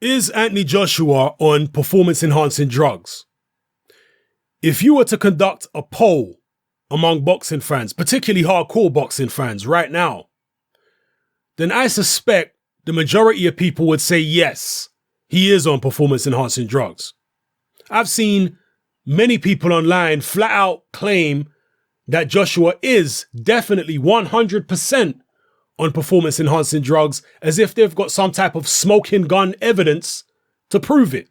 Is Anthony Joshua on performance-enhancing drugs? If you were to conduct a poll among boxing fans, particularly hardcore boxing fans right now, then I suspect the majority of people would say yes, he is on performance-enhancing drugs. I've seen many people online flat out claim that Joshua is definitely 100% on performance-enhancing drugs, as if they've got some type of smoking gun evidence to prove it,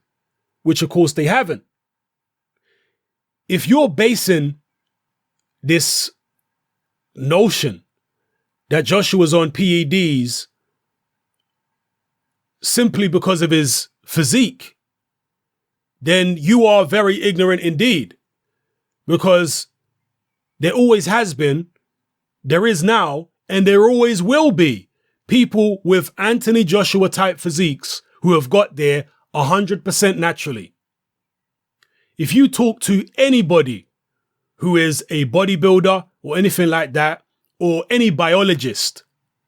which of course they haven't. If you're basing this notion that Joshua's on PEDs simply because of his physique, then you are very ignorant indeed, because there always has been, there is now, and there always will be people with Anthony Joshua type physiques who have got there 100% naturally. If you talk to anybody who is a bodybuilder or anything like that, or any biologist,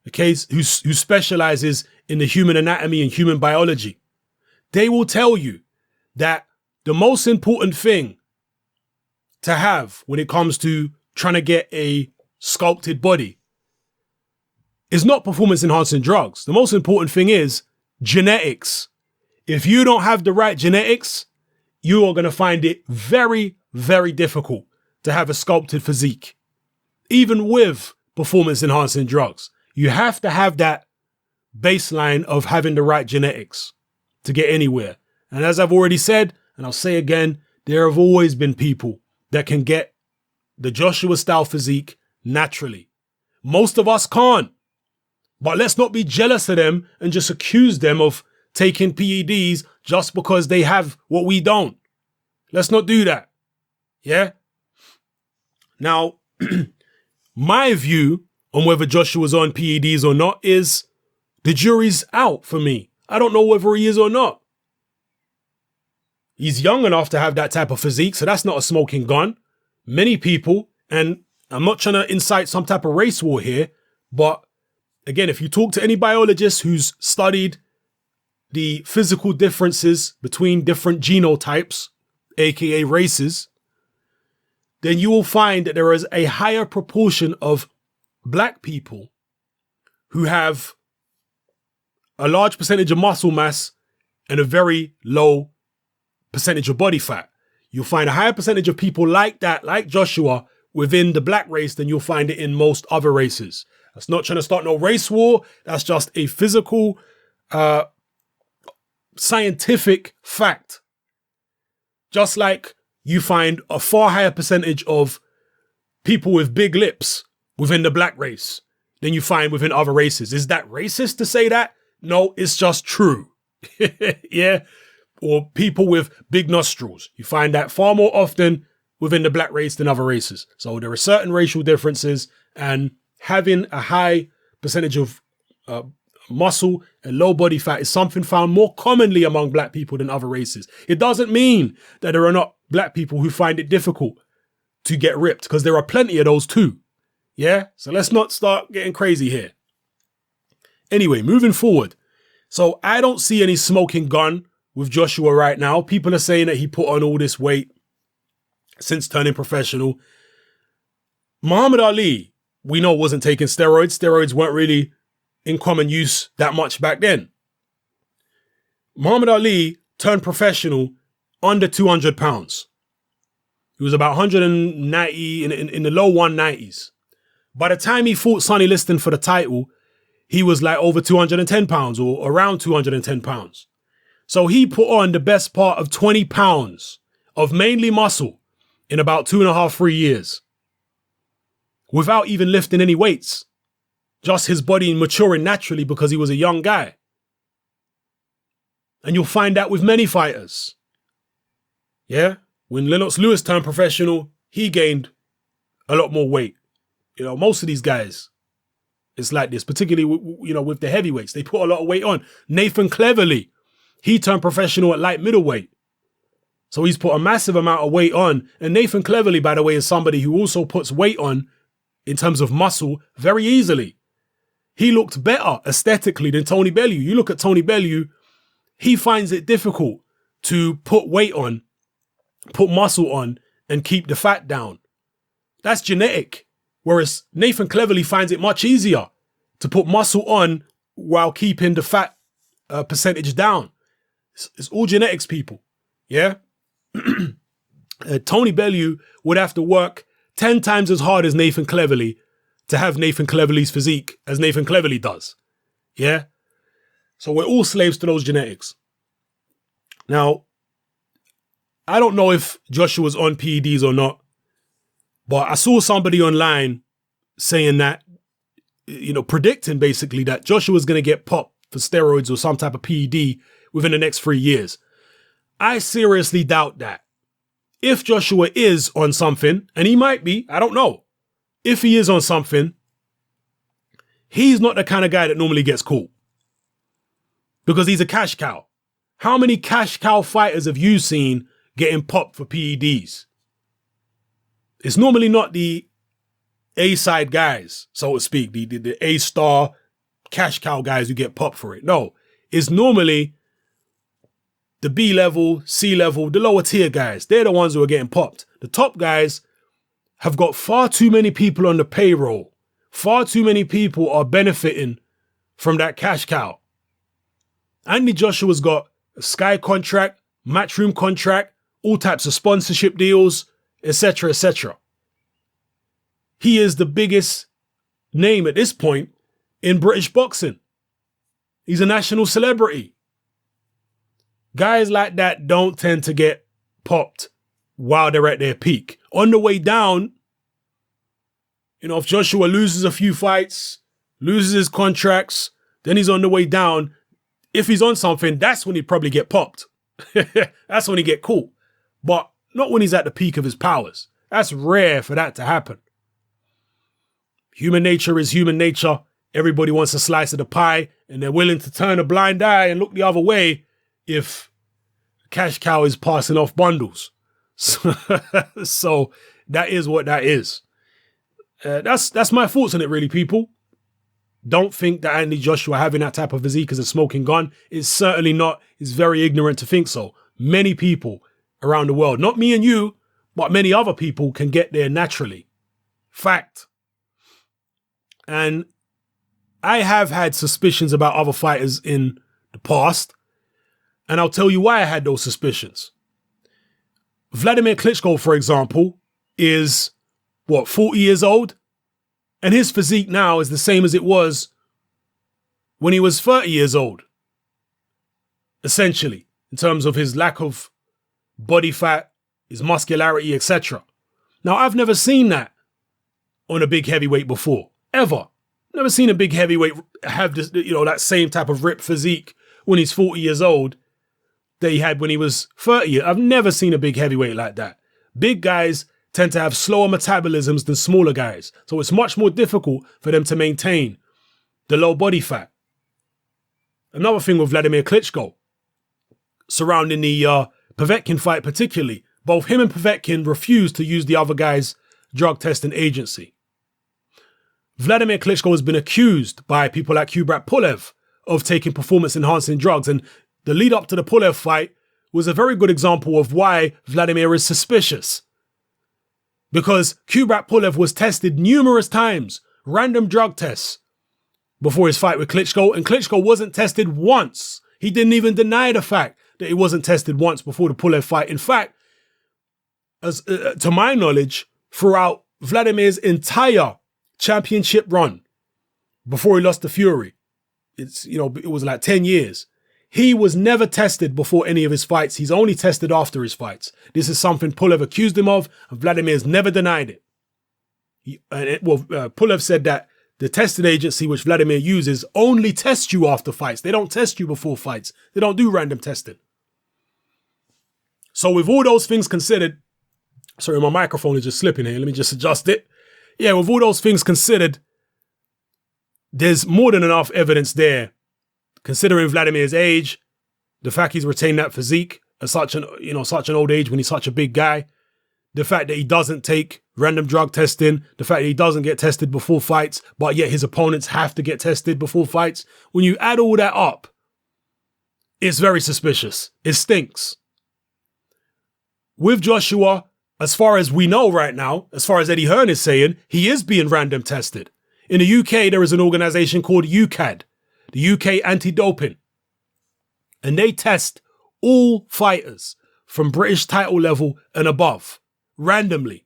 okay, who specializes in the human anatomy and human biology, they will tell you that the most important thing to have when it comes to trying to get a sculpted body is not performance-enhancing drugs. The most important thing is genetics. If you don't have the right genetics, you are going to find it very, very difficult to have a sculpted physique. Even with performance-enhancing drugs, you have to have that baseline of having the right genetics to get anywhere. And as I've already said, and I'll say again, there have always been people that can get the Joshua-style physique naturally. Most of us can't. But let's not be jealous of them and just accuse them of taking PEDs just because they have what we don't. Let's not do that. Yeah? Now, my view on whether Joshua's on PEDs or not is the jury's out for me. I don't know whether he is or not. He's young enough to have that type of physique, so that's not a smoking gun. Many people, and I'm not trying to incite some type of race war here, but again, if you talk to any biologist who's studied the physical differences between different genotypes, aka races, then you will find that there is a higher proportion of black people who have a large percentage of muscle mass and a very low percentage of body fat. You'll find a higher percentage of people like that, like Joshua, within the black race than you'll find it in most other races. That's not trying to start no race war. That's just a physical, scientific fact. Just like you find a far higher percentage of people with big lips within the black race than you find within other races. Is that racist to say that? No, it's just true. Yeah. Or people with big nostrils. You find that far more often within the black race than other races. So there are certain racial differences, and having a high percentage of muscle and low body fat is something found more commonly among black people than other races. It doesn't mean that there are not black people who find it difficult to get ripped, because there are plenty of those too. Yeah? So let's not start getting crazy here. Anyway, moving forward. So I don't see any smoking gun with Joshua right now. People are saying that he put on all this weight since turning professional. Muhammad Ali, we know, wasn't taking steroids. Steroids weren't really in common use that much back then. Muhammad Ali turned professional under 200 pounds. He was about 190, in the low 190s. By the time he fought Sonny Liston for the title, he was like over 210 pounds or around 210 pounds. So he put on the best part of 20 pounds of mainly muscle in about 2.5, 3 years, without even lifting any weights. Just his body maturing naturally because he was a young guy. And you'll find that with many fighters. Yeah? When Lennox Lewis turned professional, he gained a lot more weight. You know, most of these guys, it's like this, particularly with the heavyweights. They put a lot of weight on. Nathan Cleverly, he turned professional at light middleweight. So he's put a massive amount of weight on. And Nathan Cleverly, by the way, is somebody who also puts weight on in terms of muscle very easily. He looked better aesthetically than Tony Bellew. You look at Tony Bellew, he finds it difficult to put weight on, put muscle on, and keep the fat down. That's genetic. Whereas Nathan Cleverly finds it much easier to put muscle on while keeping the fat percentage down. It's all genetics, people. Yeah? Tony Bellew would have to work 10 times as hard as Nathan Cleverly to have Nathan Cleverly's physique as Nathan Cleverly does. Yeah? So we're all slaves to those genetics. Now, I don't know if Joshua's on PEDs or not, but I saw somebody online saying that, predicting basically that Joshua's going to get popped for steroids or some type of PED within the next 3 years. I seriously doubt that. If Joshua is on something, and he might be, I don't know. If he is on something, he's not the kind of guy that normally gets caught. Because he's a cash cow. How many cash cow fighters have you seen getting popped for PEDs? It's normally not the A-side guys, so to speak, the A-star cash cow guys who get popped for it. No, it's normally the B-level, C-level, the lower tier guys. They're the ones who are getting popped. The top guys have got far too many people on the payroll. Far too many people are benefiting from that cash cow. Anthony Joshua's got a Sky contract, Matchroom contract, all types of sponsorship deals, etc., etc. He is the biggest name at this point in British boxing. He's a national celebrity. Guys like that don't tend to get popped while they're at their peak. On the way down, if Joshua loses a few fights, loses his contracts, then he's on the way down. If he's on something, that's when he'd probably get popped. That's when he get caught. But not when he's at the peak of his powers. That's rare for that to happen. Human nature is human nature. Everybody wants a slice of the pie, and they're willing to turn a blind eye and look the other way if cash cow is passing off bundles. So that is what that is. That's my thoughts on it, really, people. Don't think that Anthony Joshua having that type of physique is a smoking gun. It's certainly not. It's very ignorant to think so. Many people around the world, not me and you, but many other people can get there naturally. Fact. And I have had suspicions about other fighters in the past, and I'll tell you why I had those suspicions. Vladimir Klitschko, for example, is, 40 years old? And his physique now is the same as it was when he was 30 years old. Essentially, in terms of his lack of body fat, his muscularity, etc. Now, I've never seen that on a big heavyweight before, ever. Never seen a big heavyweight have this, that same type of ripped physique when he's 40 years old that he had when he was 30. I've never seen a big heavyweight like that. Big guys tend to have slower metabolisms than smaller guys. So it's much more difficult for them to maintain the low body fat. Another thing with Vladimir Klitschko, surrounding the Povetkin fight particularly, both him and Povetkin refused to use the other guy's drug testing agency. Vladimir Klitschko has been accused by people like Kubrat Pulev of taking performance-enhancing drugs, and the lead up to the Pulev fight was a very good example of why Vladimir is suspicious. Because Kubrat Pulev was tested numerous times, random drug tests, before his fight with Klitschko, and Klitschko wasn't tested once. He didn't even deny the fact that he wasn't tested once before the Pulev fight. In fact, as to my knowledge, throughout Vladimir's entire championship run, before he lost to Fury, it was like 10 years. He was never tested before any of his fights. He's only tested after his fights. This is something Pulev accused him of, and Vladimir's never denied it. Pulev said that the testing agency which Vladimir uses only tests you after fights. They don't test you before fights. They don't do random testing. So with all those things considered, sorry, my microphone is just slipping here. Let me just adjust it. Yeah, with all those things considered, there's more than enough evidence there. Considering Vladimir's age, the fact he's retained that physique at such an old age when he's such a big guy, the fact that he doesn't take random drug testing, the fact that he doesn't get tested before fights, but yet his opponents have to get tested before fights. When you add all that up, it's very suspicious. It stinks. With Joshua, as far as we know right now, as far as Eddie Hearn is saying, he is being random tested. In the UK, there is an organization called UKAD, the UK Anti-Doping. And they test all fighters from British title level and above, randomly.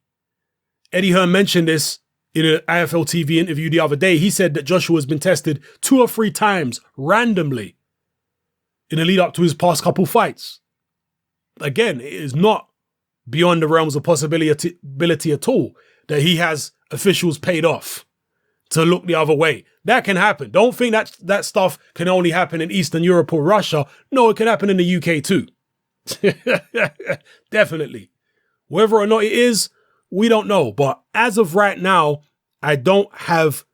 Eddie Hearn mentioned this in an IFL TV interview the other day. He said that Joshua has been tested 2 or 3 times randomly in the lead up to his past couple fights. Again, it is not beyond the realms of possibility at all that he has officials paid off to look the other way. That can happen. Don't think that stuff can only happen in Eastern Europe or Russia. No, it can happen in the UK too. Definitely. Whether or not it is, we don't know. But as of right now, I don't have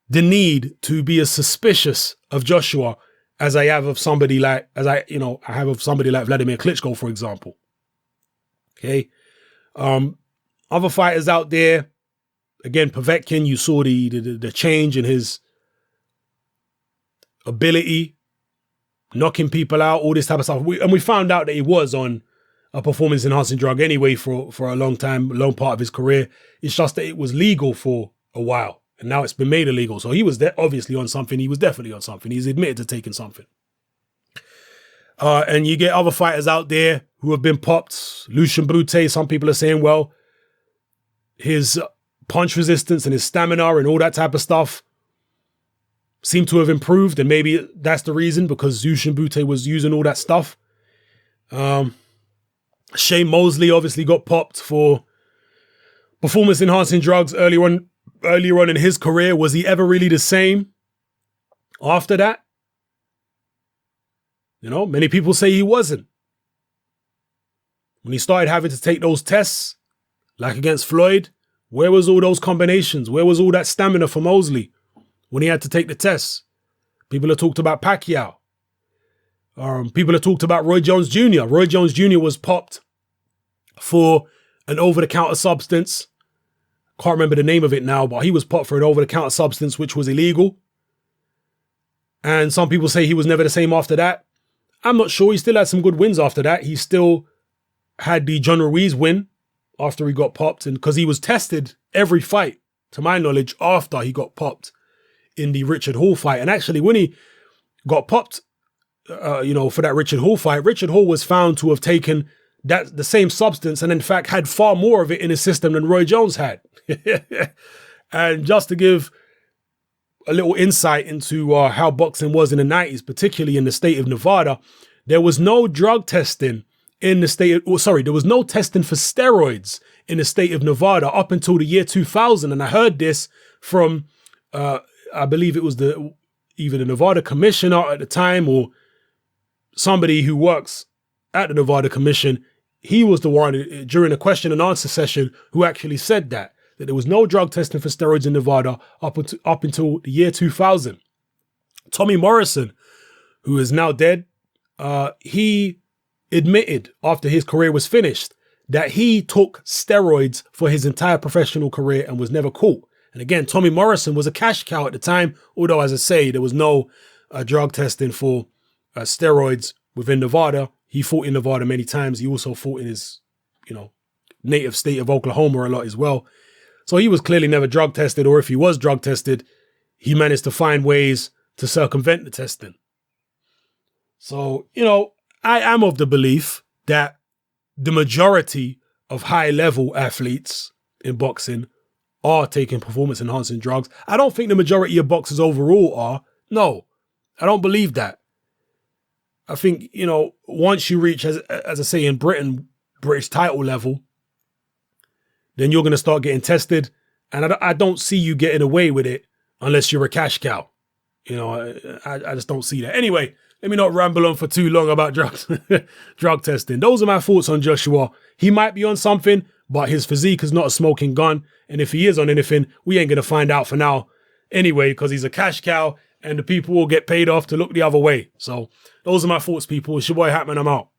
the need to be as suspicious of Joshua as I have of somebody like, I have of somebody like Vladimir Klitschko, for example. Okay. Other fighters out there, again, Povetkin, you saw the change in his ability, knocking people out, all this type of stuff. And we found out that he was on a performance-enhancing drug anyway for a long part of his career. It's just that it was legal for a while, and now it's been made illegal. So he was obviously on something. He was definitely on something. He's admitted to taking something. And you get other fighters out there who have been popped. Lucian Brute, some people are saying, well, his punch resistance and his stamina and all that type of stuff seem to have improved, and maybe that's the reason, because Lucian Brute was using all that stuff. Shane Mosley obviously got popped for performance-enhancing drugs earlier on in his career. Was he ever really the same after that? Many people say he wasn't. When he started having to take those tests, like against Floyd, where was all those combinations? Where was all that stamina for Mosley when he had to take the tests? People have talked about Pacquiao. People have talked about Roy Jones Jr. Roy Jones Jr. was popped for an over-the-counter substance. Can't remember the name of it now, but he was popped for an over-the-counter substance which was illegal. And some people say he was never the same after that. I'm not sure. He still had some good wins after that. He still had the John Ruiz win after he got popped, and because he was tested every fight, to my knowledge, after he got popped in the Richard Hall fight. And actually, when he got popped, for that Richard Hall fight, Richard Hall was found to have taken the same substance and in fact had far more of it in his system than Roy Jones had. And just to give a little insight into how boxing was in the 90s, particularly in the state of Nevada, there was no drug testing in the state, there was no testing for steroids in the state of Nevada up until the year 2000. And I heard this from, I believe it was either the Nevada commissioner at the time or somebody who works at the Nevada Commission. He was the one during a question and answer session who actually said that there was no drug testing for steroids in Nevada up until the year 2000. Tommy Morrison, who is now dead, he admitted after his career was finished that he took steroids for his entire professional career and was never caught. And again, Tommy Morrison was a cash cow at the time, although, as I say, there was no drug testing for steroids within Nevada. He fought in Nevada many times. He also fought in his, native state of Oklahoma a lot as well. So he was clearly never drug tested, or if he was drug tested, he managed to find ways to circumvent the testing. So, I am of the belief that the majority of high-level athletes in boxing are taking performance-enhancing drugs. I don't think the majority of boxers overall are. No, I don't believe that. I think, once you reach, as I say, in Britain, British title level, then you're going to start getting tested. And I don't see you getting away with it unless you're a cash cow. I just don't see that. Anyway, let me not ramble on for too long about drug testing. Those are my thoughts on Joshua. He might be on something, but his physique is not a smoking gun. And if he is on anything, we ain't going to find out for now anyway, because he's a cash cow and the people will get paid off to look the other way. So those are my thoughts, people. It's your boy Hatman. I'm out.